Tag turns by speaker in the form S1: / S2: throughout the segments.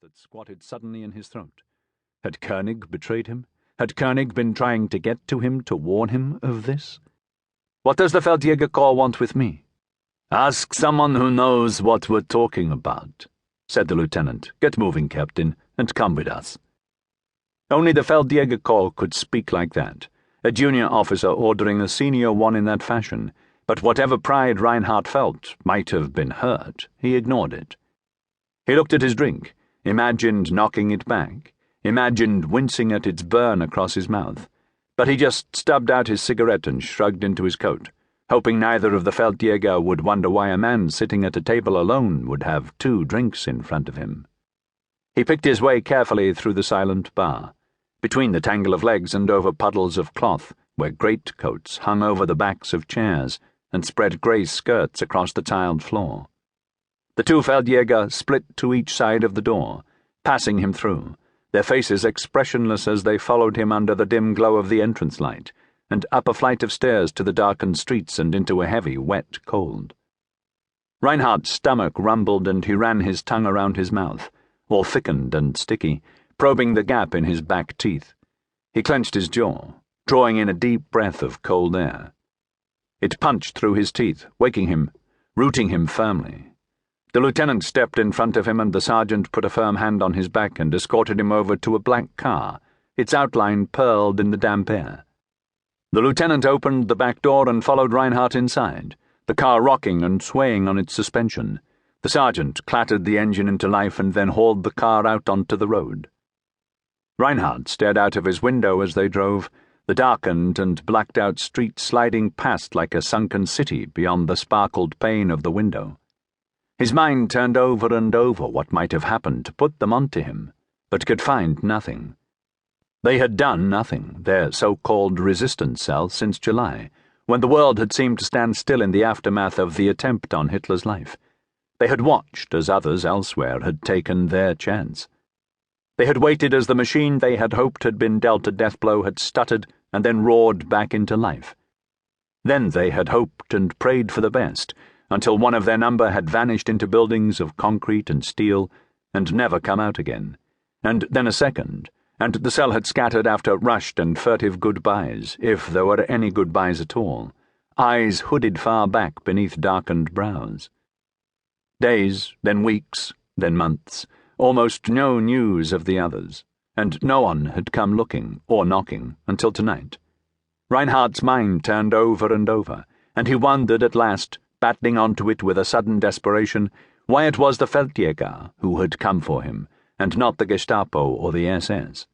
S1: that squatted suddenly in his throat. Had Koenig betrayed him? Had Koenig been trying to get to him to warn him of this? "What does the Feldjaegerkorps want with me?" "Ask someone who knows what we're talking about," said the lieutenant. "Get moving, Captain, and come with us." Only the Feldjaegerkorps could speak like that, a junior officer ordering a senior one in that fashion, but whatever pride Reinhardt felt might have been hurt, he ignored it. He looked at his drink, imagined knocking it back, imagined wincing at its burn across his mouth, but he just stubbed out his cigarette and shrugged into his coat, hoping neither of the Feldjäger would wonder why a man sitting at a table alone would have 2 drinks in front of him. He picked his way carefully through the silent bar, between the tangle of legs and over puddles of cloth where greatcoats hung over the backs of chairs and spread grey skirts across the tiled floor. The 2 Feldjäger split to each side of the door, passing him through, their faces expressionless as they followed him under the dim glow of the entrance light, and up a flight of stairs to the darkened streets and into a heavy, wet cold. Reinhardt's stomach rumbled and he ran his tongue around his mouth, all thickened and sticky, probing the gap in his back teeth. He clenched his jaw, drawing in a deep breath of cold air. It punched through his teeth, waking him, rooting him firmly. The lieutenant stepped in front of him and the sergeant put a firm hand on his back and escorted him over to a black car, its outline pearled in the damp air. The lieutenant opened the back door and followed Reinhardt inside, the car rocking and swaying on its suspension. The sergeant clattered the engine into life and then hauled the car out onto the road. Reinhardt stared out of his window as they drove, the darkened and blacked-out street sliding past like a sunken city beyond the sparkled pane of the window. His mind turned over and over what might have happened to put them onto him, but could find nothing. They had done nothing, their so-called resistance cell, since July, when the world had seemed to stand still in the aftermath of the attempt on Hitler's life. They had watched as others elsewhere had taken their chance. They had waited as the machine they had hoped had been dealt a death blow had stuttered and then roared back into life. Then they had hoped and prayed for the best, until one of their number had vanished into buildings of concrete and steel and never come out again, and then a second, and the cell had scattered after rushed and furtive goodbyes, if there were any goodbyes at all, eyes hooded far back beneath darkened brows. Days, then weeks, then months, almost no news of the others, and no one had come looking or knocking until tonight. Reinhardt's mind turned over and over, and he wondered at last, battling onto it with a sudden desperation, why it was the Feldjäger who had come for him, and not the Gestapo or the SS.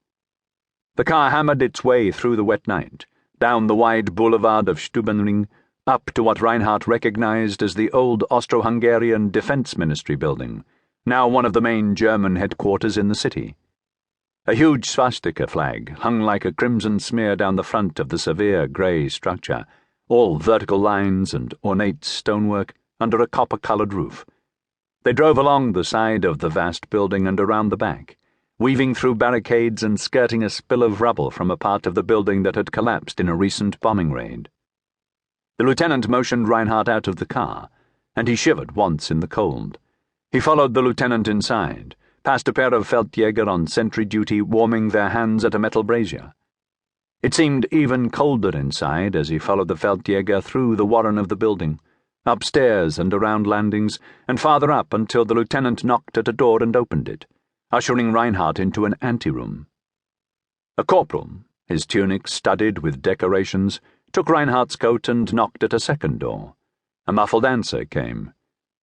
S1: The car hammered its way through the wet night, down the wide boulevard of Ustae-only, up to what Reinhardt recognized as the old Austro-Hungarian Defense Ministry building, now one of the main German headquarters in the city. A huge swastika flag hung like a crimson smear down the front of the severe grey structure, all vertical lines and ornate stonework under a copper-coloured roof. They drove along the side of the vast building and around the back, weaving through barricades and skirting a spill of rubble from a part of the building that had collapsed in a recent bombing raid. The lieutenant motioned Reinhardt out of the car, and he shivered once in the cold. He followed the lieutenant inside, past a pair of Feldjäger on sentry duty warming their hands at a metal brazier. It seemed even colder inside as he followed the Feldjäger through the warren of the building, upstairs and around landings, and farther up until the lieutenant knocked at a door and opened it, ushering Reinhardt into an anteroom. A corporal, his tunic studded with decorations, took Reinhardt's coat and knocked at a second door. A muffled answer came.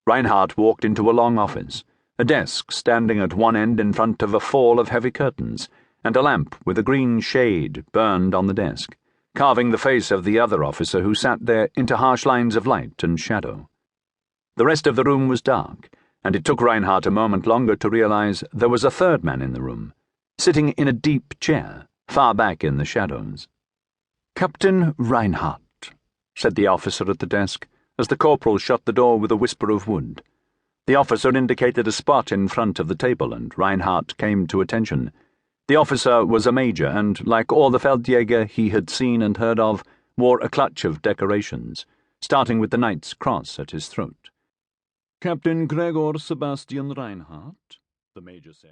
S1: Reinhardt walked into a long office, a desk standing at one end in front of a fall of heavy curtains, and a lamp with a green shade burned on the desk, carving the face of the other officer who sat there into harsh lines of light and shadow. The rest of the room was dark, and it took Reinhardt a moment longer to realize there was a third man in the room, sitting in a deep chair, far back in the shadows. "Captain Reinhardt," said the officer at the desk, as the corporal shut the door with a whisper of wood. The officer indicated a spot in front of the table, and Reinhardt came to attention. The officer was a major, and, like all the Feldjäger he had seen and heard of, wore a clutch of decorations, starting with the Knight's Cross at his throat. "Captain Gregor Sebastian Reinhardt," the major said.